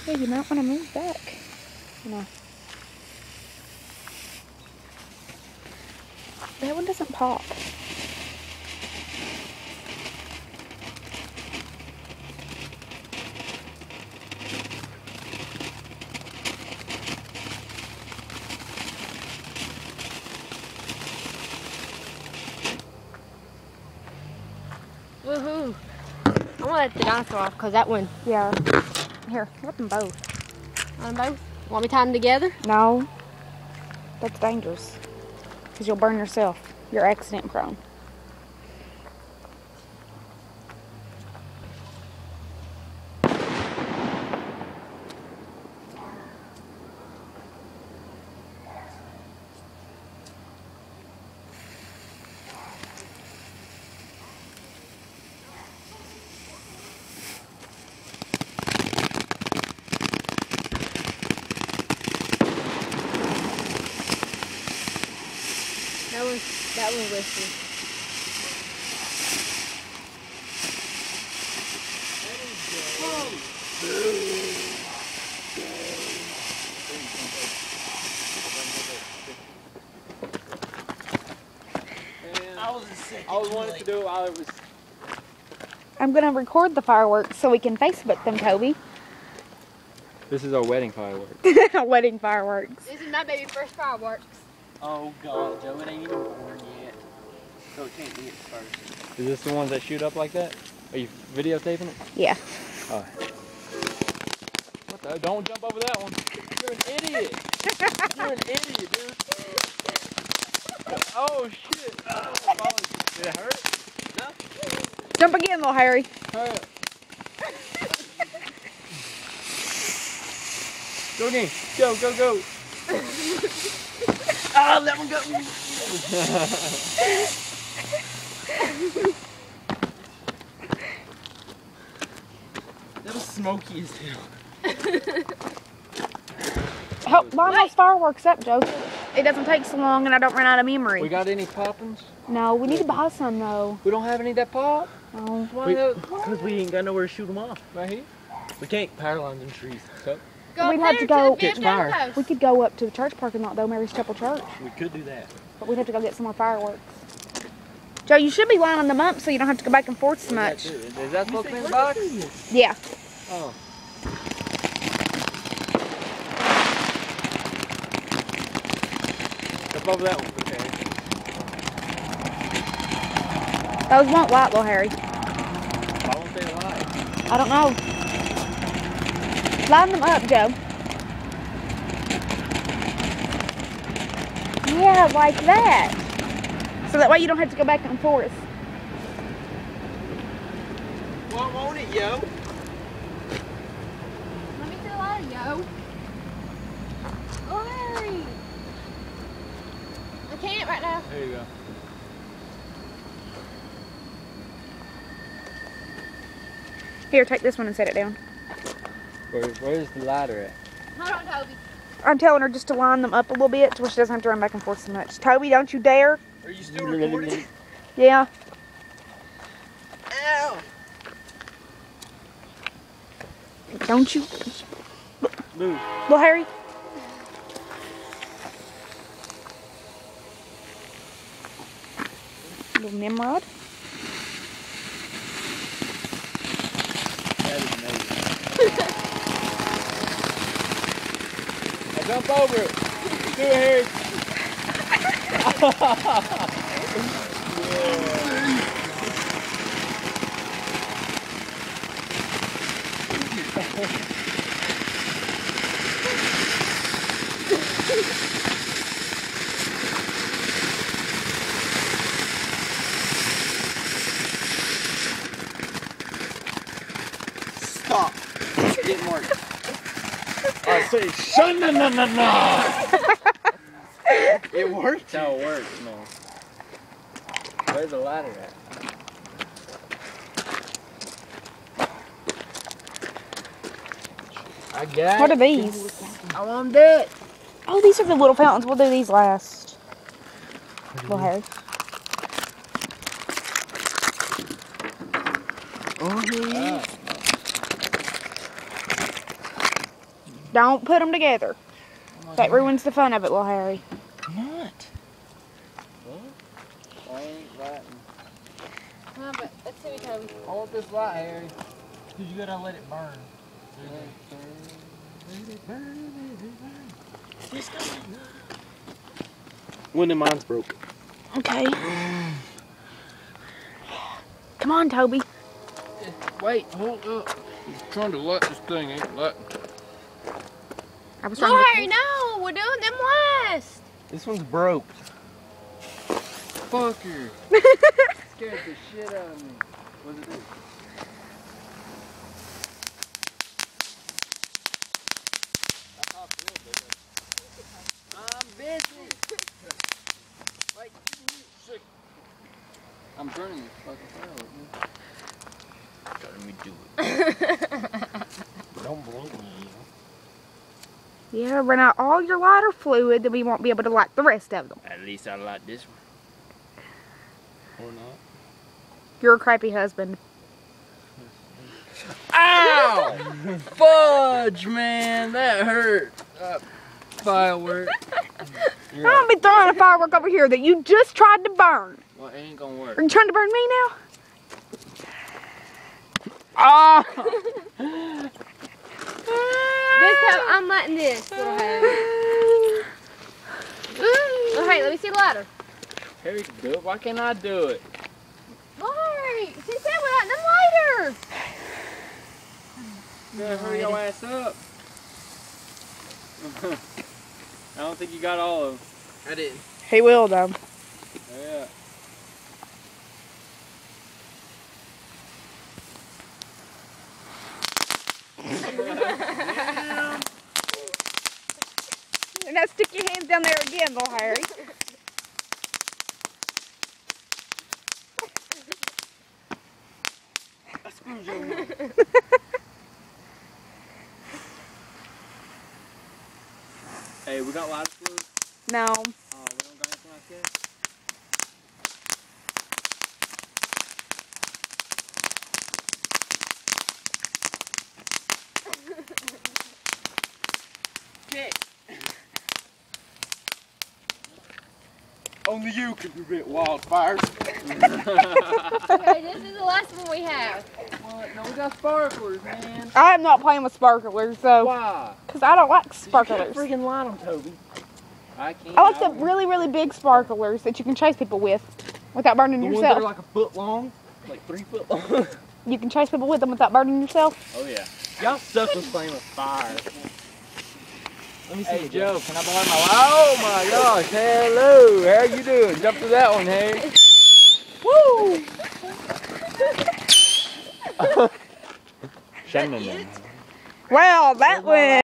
Yeah, you might want to move back. No. That one doesn't pop. Woohoo! I'm gonna let the dinosaur off because that one. Yeah. Here, let them both. On both? Want me to tie them together? No. That's dangerous. Because you'll burn yourself. You're accident prone. That one risky. I was wanting to do it while it was. I'm going to record the fireworks so we can Facebook them, Toby. This is our wedding fireworks. Wedding fireworks. This is my baby first fireworks. Oh God, Joe, it ain't even born yet. So it can't be its first. Is this the ones that shoot up like that? Are you videotaping it? Yeah. Oh. What the? Don't jump over that one. You're an idiot. You're an idiot, dude. Oh shit. Oh, did it hurt? No. Jump again, little Harry. Hurry up. Go again. Go, go, go. Oh, that one got me. That was smoky as hell. Help line those fireworks up, Joe. It doesn't take so long and I don't run out of memory. We got any poppins? No, we need to buy some though. We don't have any that pop? No. Because we ain't got nowhere to shoot them off. Right here? We can't power lines in trees. So Go We'd up have there to go- the Catch fire. post. We could go up to the church parking lot though, Mary's Chapel Church. we could do that. But we'd have to go get some more fireworks. Joe, you should be lining them up so you don't have to go back and forth so much. Is that supposed to be in the box? Yeah. Oh. Step over that one, okay. Those won't light, little Harry. Why won't they light? I don't know. Line them up, Joe. Yeah, like that. So that way you don't have to go back and forth. Why won't it, yo? Let me see the light, yo. Oh, Harry. I can't right now. There you go. Here, take this one and set it down. Where's the lighter at? Hold on, Toby. I'm telling her just to line them up a little bit so she doesn't have to run back and forth so much. Toby, don't you dare. Are you still recording? Yeah. Ow! Don't you. Move. Little Harry. Little Nimrod. That is amazing. Now jump over it. Do it, Harry. Stop. It didn't work. I say, shun-na-na-na-na. It worked. That's how it works, man. Where's the ladder at? I got What it. are these? I want that. Oh, these are the little fountains. We'll do these last. Little Harry. Oh, yeah. Don't put them together. That ruins the fun of it, little Harry. What? I ain't lighting. No, but let's see what Toby. I want this light, Harry. Because you gotta let it burn. One of mine's broke. Okay. Come on, Toby. Wait, hold up. I'm trying to light this thing, ain't lighting. I was No, trying Harry, no. We're doing them last. This one's broke. Fucker. Scared the shit out of me. What's it do? I'm busy. Wait. I'm burning this fucking fire. Let me do it. Don't blow me. Yeah, run out all your lighter fluid, then we won't be able to light the rest of them. At least I like this one. Or not. You're a crappy husband. Ow! Fudge, man, that hurt. Firework. I'm gonna be throwing a firework over here that you just tried to burn. Well, it ain't gonna work. Are you trying to burn me now? Ah! This time I'm lighting this, little Harry. Oh, hey, let me see the lighter. Harry can do it. Why can't I do it? Oh, Harry, she said we're lighting them lighters. You gotta hurry your ass up. I don't think you got all of them. I didn't. He will, though. Yeah. And now stick your hands down there again, little Harry. Hey, we got lights for us? No. Oh, we don't got anything like that? Only you can prevent wildfires. Okay, this is the last one we have. What? No, we got sparklers, man. I am not playing with sparklers, so. Why? Because I don't like You can't sparklers. freaking light them, Toby. I can't. I like the really, really big sparklers that you can chase people with without burning The ones yourself. that are like a foot long, like 3 foot long. You can chase people with them without burning yourself. Oh yeah. Y'all suck with playing with fire. Let me see. Hey Joe, can I borrow my light? Oh my gosh! Hello, how you doing? Jump to that one, hey. Woo! Well, that went.